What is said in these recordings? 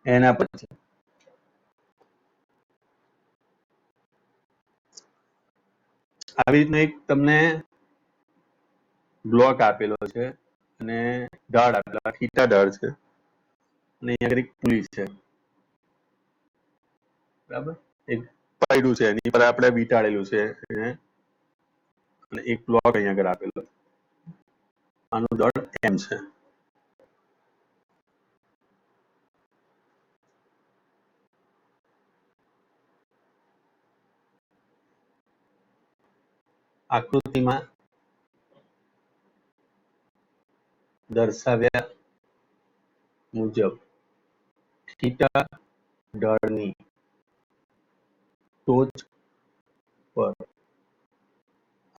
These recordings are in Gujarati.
એના પછી આવી રીતનો એક તમને બ્લોક આપેલો છે અને ઢાળ આપેલો થીટા ઢાળ છે અને અહીંયા આગળ એક પુલી છે, બરાબર. એક પૈડું છે એની પર આપણે વીંટાળેલું છે અને એક બ્લોક અહીંયા આગળ આપેલો, આનું દળ એમ છે. આકૃતિમાં દર્શાવ્યા મુજબ થીટા ઢાળની ટોચ પર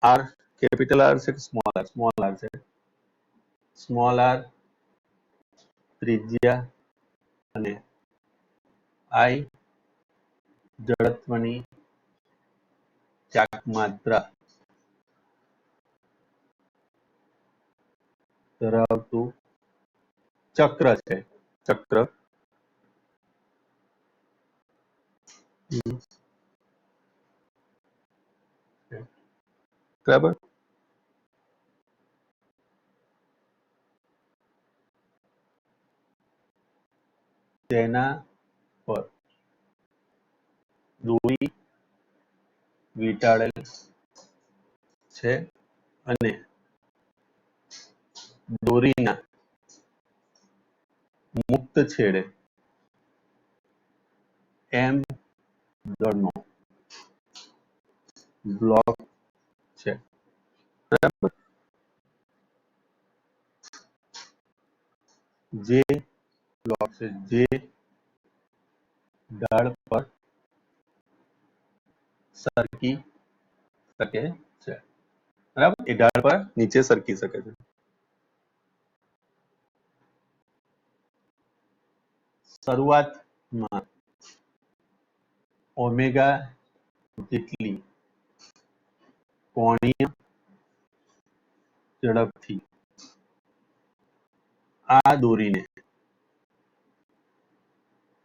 આર, કેપિટલ આર છે કે સ્મોલ આર? સ્મોલ આર છે. સ્મોલ આર ત્રિજ્યા અને આઈ જડત્વની ચાક માત્રા ધરાવતું ચક્ર છે. ચક્ર બરાબર. તેના પર દોરી વીંટાળેલ છે અને દોરીના મુક્ત છેડે એમ દળનો બ્લોક છે, બરાબર. જે બ્લોક છે જે ઢાળ પર સરકી શકે છે, બરાબર. એ ઢાળ પર નીચે સરકી શકે છે. શરૂઆતમાં ઓમેગા જેટલી કોણીય ઝડપથી આ દોરીને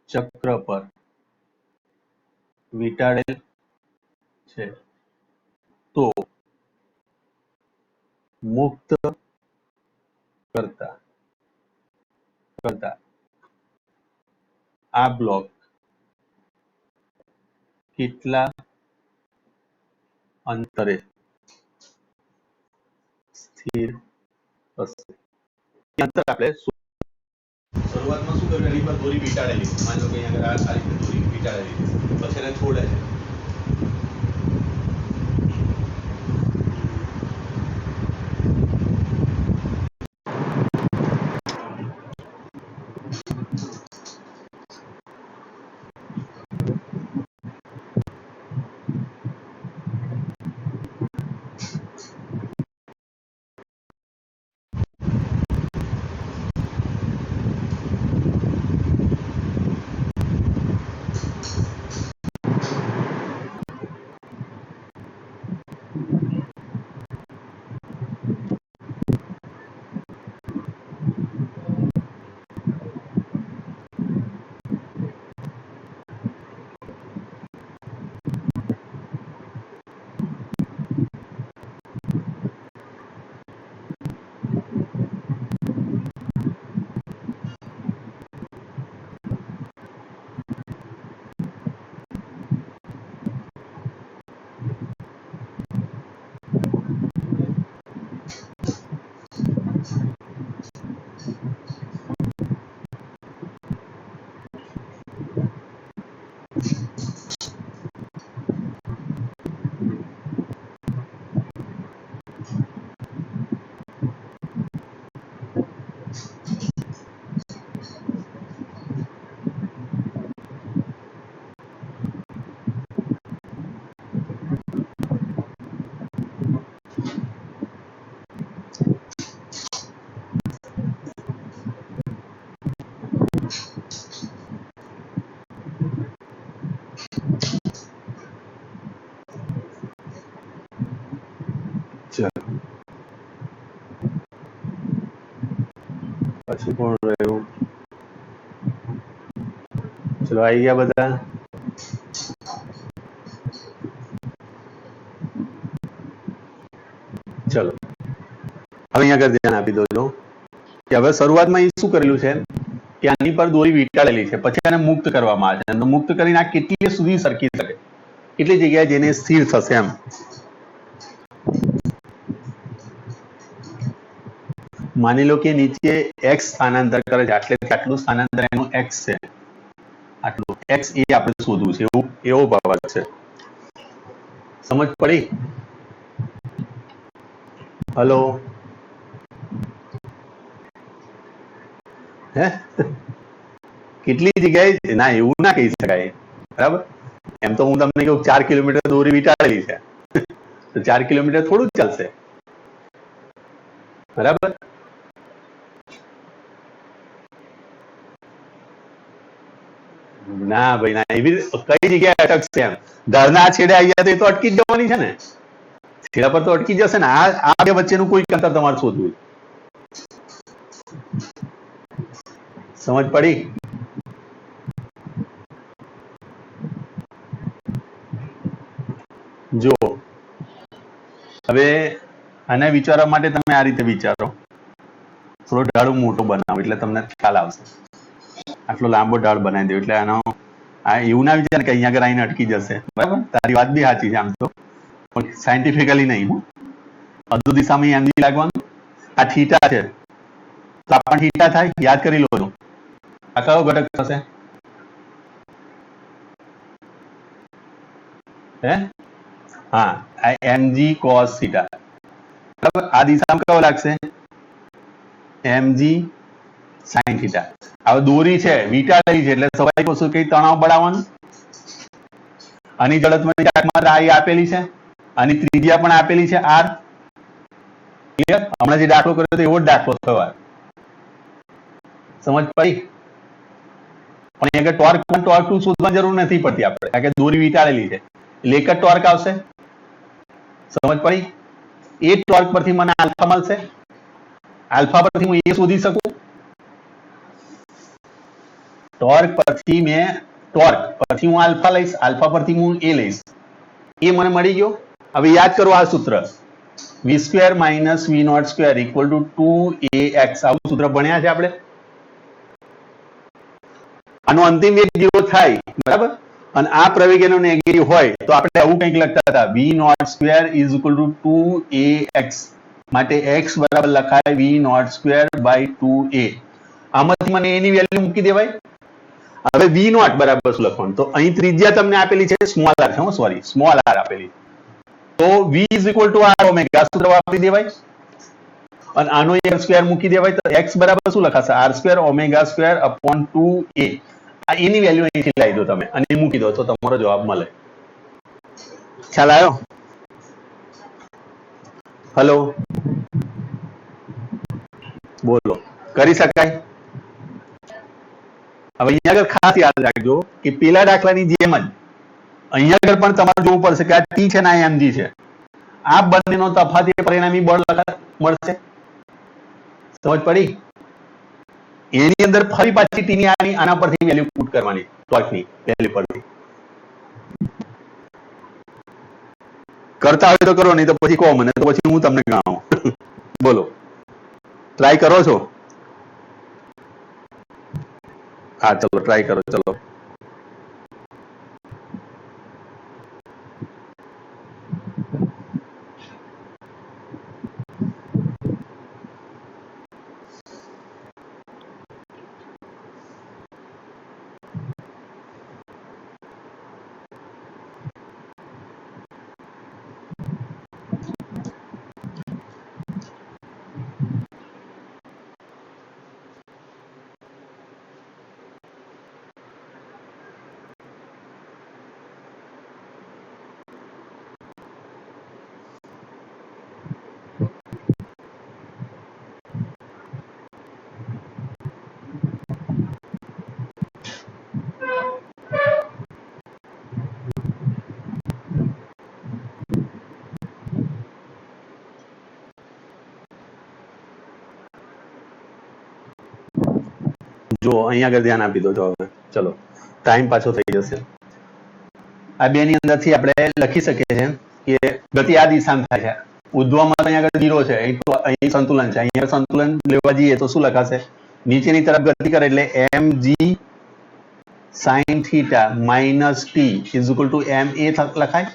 ચક્ર પર વીંટાળેલ છે તો મુક્ત કરતા આ બ્લોક કેટલા અંતરે સ્થિર થશે? અંતર આપણે શરૂઆતમાં શું કર્યું, એની પર દોરી વીંટાળેલી, માની લો કે અહીંયા આગળ આ રીતે દોરી વીંટાળેલી, પછી એને છોડે છે. પછી કોણ રહ્યું? चलो आई गया बता। चलो હવે અહીંયા આગળ ધ્યાન આપી દો કે હવે શરૂઆતમાં એ શું કરેલું છે કે આની પર દોરી વીંટાળેલી છે, પછી આને મુક્ત કરવામાં આવે છે, અને મુક્ત કરીને આ કેટલી સુધી સરકી શકે, કેટલી જગ્યાએ જેને સ્થિર થશે એમ. માની લો કે નીચે x સ્થાનાંતર કરે છે, આટલું સ્થાનાંતર એનું x છે, આટલું x એ આપણે શોધવું છે, એવો બાબત છે. સમજ પડી? હલો, હે કેટલી જગ્યાએ ના એવું ના કહી શકાય, બરાબર. એમ તો હું તમને કહું 4 કિલોમીટર દોરી વીંટાળેલી છે, તો 4 કિલોમીટર થોડું જ ચાલશે, બરાબર. ના ભાઈ ના, એવી કઈ જગ્યાએ અટકશે એમ. ધારના છેડે આવી જાય તો એ તો અટકી જ જવાની છે ને, છેડા પર તો અટકી જશે ને. આ બે વચ્ચેનું કોઈ અંતર તમારે શોધવું. સમજ પડી? જો હવે આને વિચારવા માટે તમે આ રીતે વિચારો, થોડો ઢાળ મોટો બનાવો એટલે તમને ખ્યાલ આવશે. આટલો લાંબો ઢાળ બનાવી દો એટલે આનો આ એવું ના વિચાર કે અહીંયા આગળ આવીને અટકી જશે, બરાબર. તારી વાત બી સાચી છે આમ તો, પણ સાયન્ટિફિકલી નહીં. અડધું દિશામાં એમજી લાગવાનું. આ થીટા છે તો આ પણ થીટા થાય, યાદ કરી લો. આ કયો ઘટક થશે? હે હા, આ mg cos થીટા, બરાબર. આ દિશામાં કયો લાગશે? mg sin theta. હવે દોરી છે વીંટાળેલી છે એટલે સ્વાભાવિક વસ્તુ કઈ તણાવ બળાવવાનું. આની જડત્વની તાકાત આ આપેલી છે, આની ત્રિજ્યા પણ આપેલી છે r. ક્લિયર? હમણાં જે દાખલો કર્યો હતો એવો જ દાખલો થયો. સમજ પડી? પણ અહીંયા ટોર્ક પણ ટોર્ક ટુ શોધવાની જરૂર નથી પડતી આપણે, કારણ કે દોરી વીંટાળેલી છે એટલે એક જ ટોર્ક આવશે. સમજ પડી? એ ટોર્ક પરથી મને આલ્ફા મળશે, આલ્ફા પરથી હું એ શોધી શકું. ટોર્ક પરથી હું આલ્ફા લઈશ, આલ્ફા પરથી હું એ લઈશ, એ મને મળી ગયો. હવે યાદ કરો આ સૂત્ર, v² - v02 = 2ax. આવું સૂત્ર ભણ્યા છે આપણે. આનો અંતિમ વેગ 0 થાય, બરાબર. અને આ પ્રવેગ એનો નેગેટિવ હોય તો આપણે આવું કંઈક લખતા હતા, v02 = 2ax. માટે x બરાબર લખાય v02 / 2a. આમાંથી મને એની વેલ્યુ મૂકી દેવાય. હવે v0 બરાબર શું લખવાનું? તો અહીં ત્રિજ્યા તમને આપેલી છે small r, sorry small r આપેલી, તો v = r ઓમેગા સૂત્ર વાપરી દેવાય અને આનો r² મૂકી દેવાય. તો x બરાબર શું લખાશે? r² ω² / 2a. આ એની વેલ્યુ અહીંથી લાવી દો તમે અને મૂકી દો તો તમારો જવાબ મળે. ખ્યાલ આવ્યો? હલો, બોલો, કરી શકાય? હવે અહીંયા આગળ ખાસ યાદ રાખજો કે પેલા દાખલાની જેમ જ અહીંયા આગળ પણ તમારે જોવું પડશે કે આ t છે ને આ mg છે. આ બંનેનો તફાત એ પરિણામી બળ મળશે. સમજ પડી? એની અંદર ફરી પાછી t ની આના પરથી વેલ્યુ પુટ કરવાની, ટોર્કની વેલ્યુ પરથી. કરતા હોય તો કરો, નહીં તો પછી કહો મને, તો પછી હું તમને ગણાવું. બોલો, ટ્રાય કરો છો? હા ચલો ટ્રાય કરો. ચલો જો અહીંયા આગળ ધ્યાન આપી દો. જો હવે ચલો ટાઈમ પાછો થઈ જશે. આ બે ની અંદરથી આપણે લખી શકીએ છીએ કે ગતિ આ દિશામાં થાય છે. ઉદ્ધવમાં અહીંયા આગળ 0 છે, અહીં સંતુલન છે, અહીંયા સંતુલન લેવા જઈએ તો શું લખાશે? નીચેની તરફ ગતિ કરે એટલે mg sin θ minus t is equal to ma લખાય.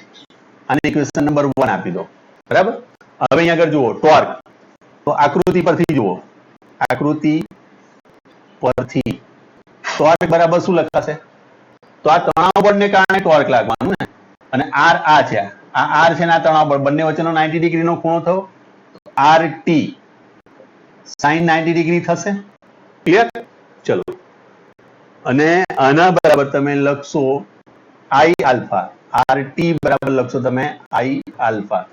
અને ઇક્વેશન નંબર 1 આપી દો. બરાબર. હવે અહીંયા આગળ જુઓ ટોર્ક, તો આકૃતિ પરથી જુઓ, આકૃતિ પરથી ટોર્ક બરાબર શું લખાશે? તો આ તણાવ બળને કારણે ટોર્ક લાગવાનું ને, અને r આ છે, આ r છે ને આ તણાવ બળ, બંને વચ્ચેનો 90 ડિગ્રીનો ખૂણો થયો, rt sin 90 ડિગ્રી થશે. ક્લિયર? ચલો, અને આના બરાબર તમે લખશો i આલ્ફા, rt બરાબર લખશો તમે i આલ્ફા.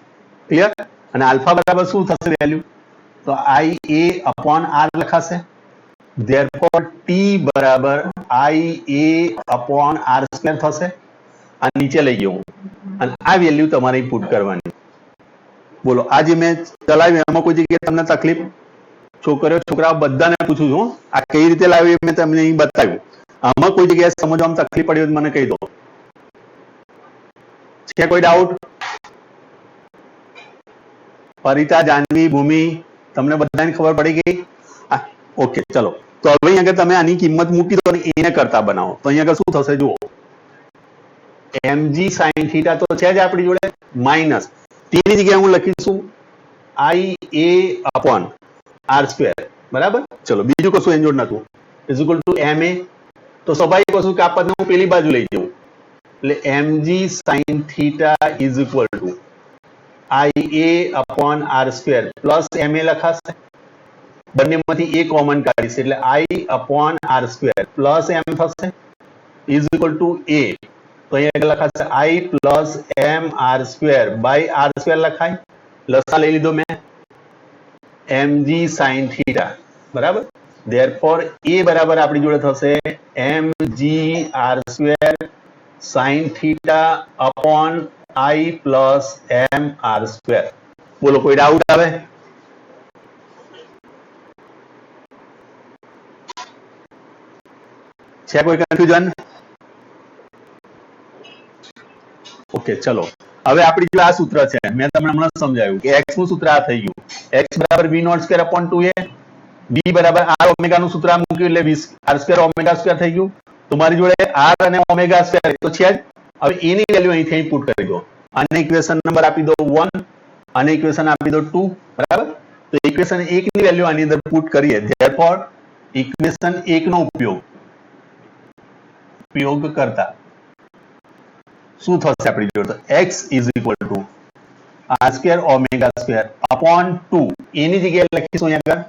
ક્લિયર? અને આલ્ફા બરાબર શું થશે વેલ્યુ? તો ia upon r લખાશે. therefore t બરાબર ia upon r સ્ક્વેર થશે. આ નીચે લઈ ગયો હું, અને આ વેલ્યુ તમારે પુટ કરવાની. બોલો, આ જે મેં ચલાવ્યું એમાં કોઈ જગ્યાએ તમને તકલીફ? છોકરાઓ બધાને પૂછું છું, આ કઈ રીતે લાવ્યું મેં તમને અહીં બતાવ્યું. આમાં કોઈ જગ્યાએ સમજવામાં તકલીફ પડી હોય તો મને કહી દો. છે કોઈ ડાઉટ? પરિતા, જાનવી, ભૂમિ, તમને બધાને ખબર પડી ગઈ? ઓકે, ચલો. તો હવે અહીંયા આગળ તમે આની કિંમત મૂકી દો અને એને કરતા બનાવો તો અહીંયા આગળ શું થશે જુઓ. mg sin θ તો છે જ આપણી જોડે, માઇનસ તેની જગ્યાએ હું લખીશું ia upon r સ્ક્વેર. બરાબર. ચલો, બીજું કશું એની જોડે નતું. Is equal to ma. તો સ્વાભાવિક વસ્તુ કે આ પદને હું પેલી બાજુ લઈ જઉં એટલે mg sin θ is equal to ia upon r square plus ma લખાશે. બંનેમાંથી એક કોમન કાઢીશ એટલે i upon r square plus m થશે ઇઝ ઇક્વલ ટુ a. તો અહીંયા લખાશે i plus m r square by r square લખાય. લસા લઈ લીધો મેં, mg sin θ. બરાબર. therefore a બરાબર આપણી જોડે થશે mg r square sin θ upon i plus m r square. બોલો, કોઈ ડાઉટ આવે? છે કોઈ કન્ફ્યુઝન? ઓકે, ચલો. હવે આપણી જો આ સૂત્ર છે મેં તમને હમણાં સમજાવ્યું કે x નું સૂત્ર આ થઈ ગયું, x બરાબર v naught square upon 2a, b બરાબર r ઓમેગા નું સૂત્ર મૂક્યું એટલે r સ્ક્વેર ઓમેગા સ્ક્વેર થઈ ગયું. તમારી જોડે r અને ઓમેગા સ્ક્વેર તો છે જ. હવે એની વેલ્યુ અહીંથી પુટ કરી દો. આને ઇક્વેશન નંબર આપી દો 1, અને ઇક્વેશન આપી દો 2. બરાબર. તો ઇક્વેશન 1 ની વેલ્યુ આની અંદર પુટ કરીએ. ધેરફોર ઇક્વેશન 1 નો ઉપયોગ કરતા શું થશે આપણી જોડે? x is equal two r square omega square upon 2. એની જગ્યાએ લખીશું અહીંયા આગળ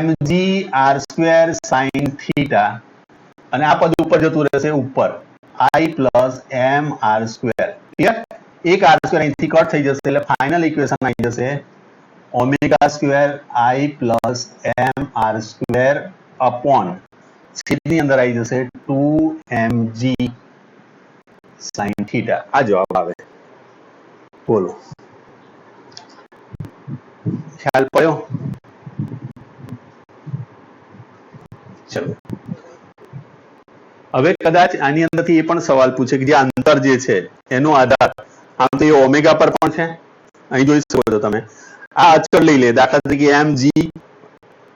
mg r સ્ક્વેર sin θ, અને આ પદ ઉપર જતું રહેશે ઉપર i plus m r square. Clear? એક r સ્ક્વેર અહીંથી કટ થઈ જશે એટલે ફાઇનલ ઇક્વેશન આવી જશે omega square i plus m r square upon છેદની અંદર આવી જશે 2mg sin θ. આ જવાબ આવે. બોલો, ખ્યાલ પડ્યો? ચલો, હવે કદાચ આની અંદરથી એ પણ સવાલ પૂછે કે જે અંતર જે છે એનો આધાર આમ તો એ ઓમેગા પર પણ છે. અહીં જોઈ શકો છો તમે, આ અચળ લઈ લે, દાખલા તરીકે mg.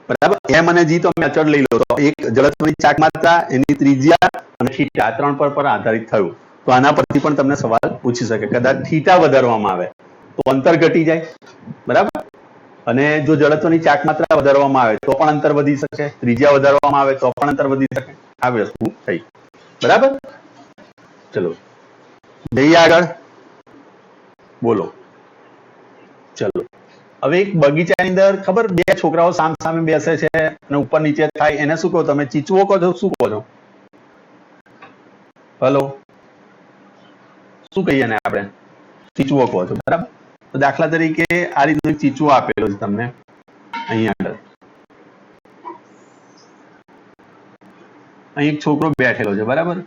બરાબર. m અને g તો અમે અચળ લઈ લો તો એક જડત્વની ચાક માત્રા, એની ત્રિજ્યા અને θ આ ત્રણ પર આધારિત થયું. તો આના પરથી પણ તમને સવાલ પૂછી શકે. કદાચ θ વધારવામાં આવે તો અંતર ઘટી જાય. બરાબર. અને જો જડત્વની ચાક માત્રા વધારવામાં આવે તો પણ અંતર વધી શકે, ત્રિજ્યા વધારવામાં આવે તો પણ અંતર વધી શકે. આ વસ્તુ થઈ. બરાબર. ચલો, જઈએ આગળ. બોલો. ચલો, હવે એક બગીચાની અંદર ખબર બે છોકરાઓ સામ સામે બેસે છે અને ઉપર નીચે થાય, એને શું કહો તમે? ચીચવો કહો છો? શું કહો છો? હલો, શું કહીએ ને આપણે? ચીચવો કહો છો. બરાબર. તો દાખલા તરીકે આ રીતનો એક ચીચવો આપેલો છે તમને અહીંયા આગળ. અહીં એક છોકરો બેઠેલો છે. બરાબર.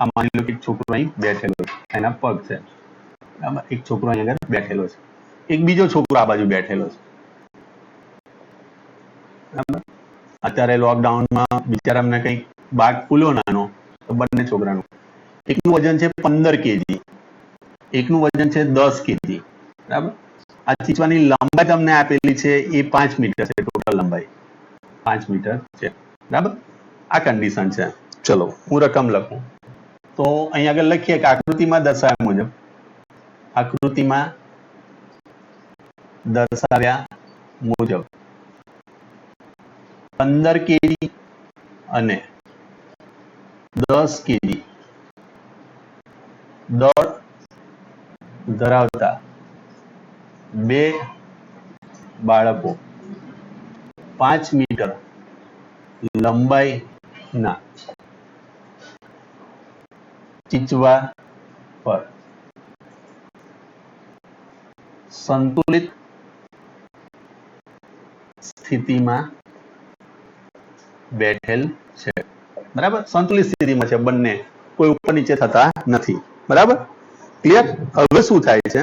આ માની લો કે એક છોકરો અહીં બેઠેલો છે, એના પગ છે. બરાબર. એક છોકરો અહીં આગળ બેઠેલો છે, એક બીજો છોકરો આ બાજુ બેઠેલો છે. બરાબર. અત્યારે લોકડાઉનમાં બિચારાને કંઈક ભાગ ફૂલ્યો નાનો તો બંને છોકરાનું એકનું વજન છે 15 કેજી, એકનું વજન છે 10 કેજી, બરાબર. આ ચીચવાની લંબાઈ તમને આપેલી છે એ 5 મીટર છે, ટોટલ લંબાઈ 5 મીટર છે, બરાબર. આ કન્ડિશન છે. ચલો હું રકમ લખું તો અહીંયા આગળ લખીએ કે આકૃતિમાં દર્શાવ્યા મુજબ, આકૃતિમાં દર્શાવ્યા મુજબ 15 કેજી અને 10 કેજી દળ ધરાવતા બે બાળકો 5 મીટર લંબાઈના ચીચવા પર સંતુલિત સ્થિતિમાં બેઠેલ છે, બરાબર. સંતુલિત સ્થિતિમાં છે બંને, કોઈ ઉપર નીચે થતા નથી, બરાબર. ક્લિયર. હવે શું થાય છે,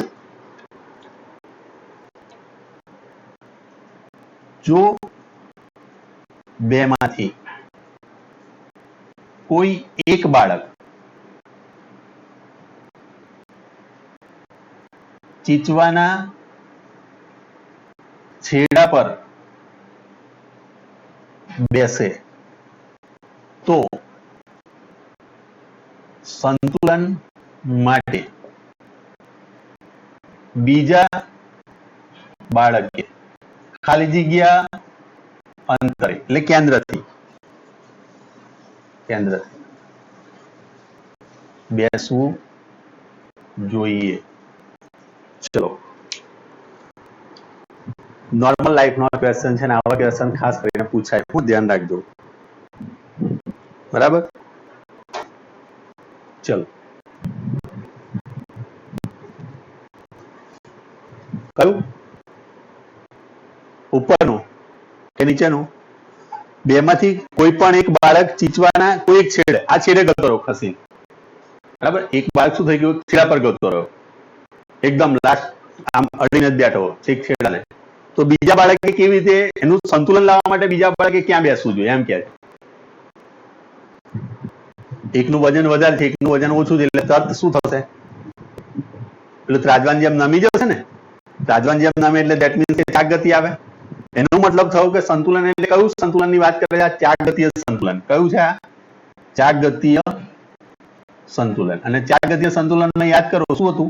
જો બેમાંથી કોઈ એક બાળક ચીચવાના છેડા પર બેસે તો સંતુલન માટે બીજા બાળકે ખાલી જગ્યા અંતરે એટલે કેન્દ્રથી બેસવું જોઈએ. ચલો નોર્મલ લાઈફનો ક્વેશ્ચન છે ને, આવા ક્વેશ્ચન ખાસ કરીને પૂછાય, હું ધ્યાન રાખજો, બરાબર. ચલો કયું ઉપરનું કે નીચેનું? બેમાંથી કોઈ પણ એક બાળક ચીચવાના કોઈ એક છેડે, આ છેડે ગતો રહ્યો ખસી, બરાબર. એક બાળક શું થઈ ગયું, છેડા પર ગતો રહ્યો, એકદમ લાસ્ટ આમ અડીને જ બેઠો એક છેડાને, તો બીજા બાળકે કેવી રીતે એનું સંતુલન લાવવા માટે બીજા બાળકે ક્યાં બેસવું જોઈએ એમ કે એકનું વજન વધારે છે, એકનું વજન ઓછું છે, એટલે તરત શું થશે, એટલે ત્રાજવાન જેમ નમી જશે ને. ત્રાજવાન જેમ નમે એટલે ધેટ મીન્સ કે ચાક ગતિ આવે. એનો મતલબ થયો કે સંતુલન એટલે કયું સંતુલન ની વાત કરે છે? ચાક ગતિય સંતુલન. કયું છે આ? ચાક ગતિય સંતુલન. અને ચાક ગતિય સંતુલન યાદ કરો શું હતું?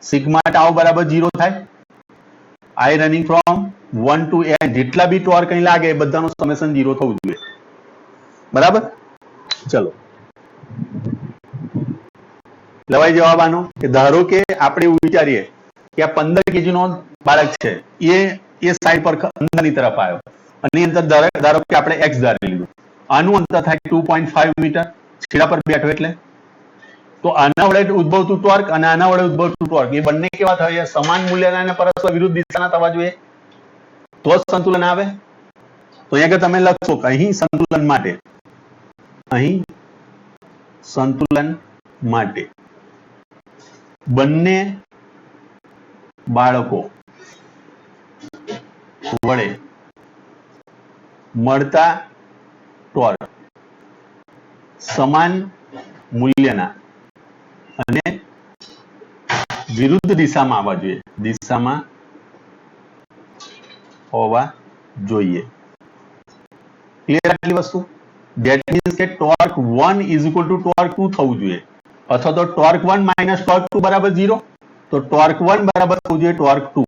સિગ્મા ટાઉ બરાબર 0 થાય. I running from 1 to n, જેટલા બી ટોર્ક અહીં લાગે એ બધાનો સમેશન 0 થવું જોઈએ, બરાબર. ચલો લવાઈ જવાબ આનો કે ધારો કે આપણે એવું વિચારીએ કે આ 15 કેજી નો બાળક છે, એ સાઈડ પર અંદરની તરફ આવ્યો અને એ અંતર ધારો કે આપણે x ધારી લીધું, આનું અંતર થાય 2.5 મીટર છેડા પર બેઠો એટલે. તો આના વડે ઉદ્ભવતું ટોર્ક અને આના વડે ઉદ્ભવતું ટોર્ક એ બંને કેવા થાય? સમાન મૂલ્યના અને પરસ્પર વિરુદ્ધ દિશાના થવા જોઈએ, તો જ સંતુલન આવે. તો અહીંયા તમે લખશો કે અહીં સંતુલન માટે બંને બાળકો વડે મળતા ટોર્ક સમાન મૂલ્યના અને વિરુદ્ધ દિશામાં હોવા જોઈએ. ક્લિયર આટલી વસ્તુ? ધેટ મીન્સ કે torque 1 is equal two torque 2 થવું જોઈએ, અથવા તો ટોર્ક 1 માઇનસ ટોર્ક 2 બરાબર 0. તો ટોર્ક 1 બરાબર થવું જોઈએ ટોર્ક 2.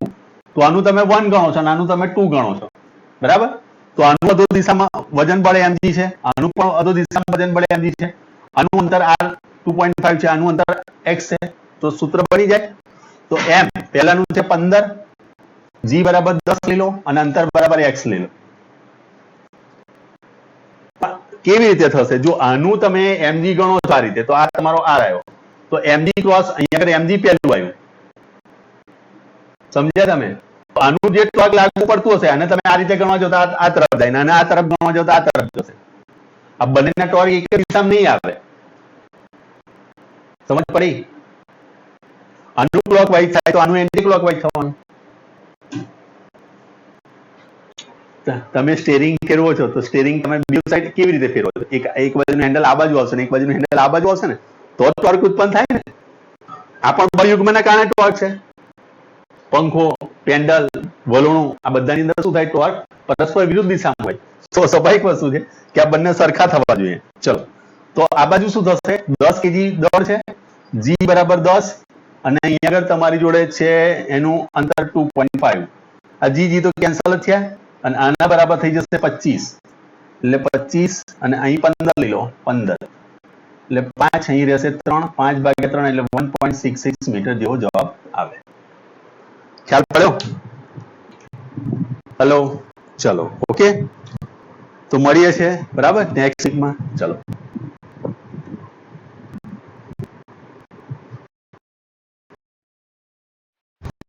તો આનું તમે 1 ગણો છો અને આનું તમે 2 ગણો છો, બરાબર. તો આનું અધો દિશામાં વજન બળે mg છે, આનું પણ અધો દિશામાં વજન બળે mg છે. આનું અંતર r 2.5 છે, આનું અંતર x છે, તો સૂત્ર બની જાય. તો m પહેલાનું છે 15, g બરાબર 10 લઈ લો અને અંતર બરાબર x લઈ લો. કેવી રીતે થશે? જો આનું તમે mg ગણો છો આ રીતે, તો આ તમારો r આવ્યો, તો mg ક્રોસ અહીંયા આગળ mg પહેલું આવ્યું, સમજ્યા તમે? આનું જે ટોર્ક લાગુ પડતું હશે અને તમે આ રીતે ગણવા જો તો આ તરફ જાય અને આ તરફ ગણવા જો તો આ તરફ જશે. આ બંનેના ટોર્ક એક દિશામાં નહીં આવે, સમજ પડી? આનું ક્લોકવાઇઝ થાય તો આનું એન્ટી ક્લોકવાઇઝ થવાનું. તમે સ્ટેરિંગ ફેરવો છો તો સ્ટેરિંગ તમે બે સાઈડ કેવી રીતે ફેરવો છો? એક બાજુનું હેન્ડલ આ બાજુ આવશે ને એક બાજુનું હેન્ડલ આ બાજુ આવશે ને, તો જ ટોર્ક ઉત્પન્ન થાય ને. આ પણ બળયુગ્મના કારણે ટોર્ક છે. પંખો, પેન્ડલ, વલોણું આ બધાની અંદર શું થાય? ટોર્ક પરસ્પર વિરુદ્ધ દિશામાં હોય. તો સ્વાભાવિક વસ્તુ છે કે આ બંને સરખા થવા જોઈએ. ચલો, તો આ બાજુ શું થશે? 10 kg દળ છે, જી બરાબર 10, અને અહીંયા આગળ તમારી જોડે છે એનું અંતર 2.5. આ જી તો કેન્સલ જ થયા અને આના બરાબર થઈ જશે 25, એટલે 25 અને અહીં 15 લઈ લો, 15 એટલે 5 અહીં રહેશે 3, 5 ભાગ્યા 3 એટલે 1.66 મીટર જેવો જવાબ આવે. ખ્યાલ પડ્યો? હલો, ચલો, ઓકે, તો મળીએ છે બરાબર નેક્સ્ટ વીકમાં. ચલો.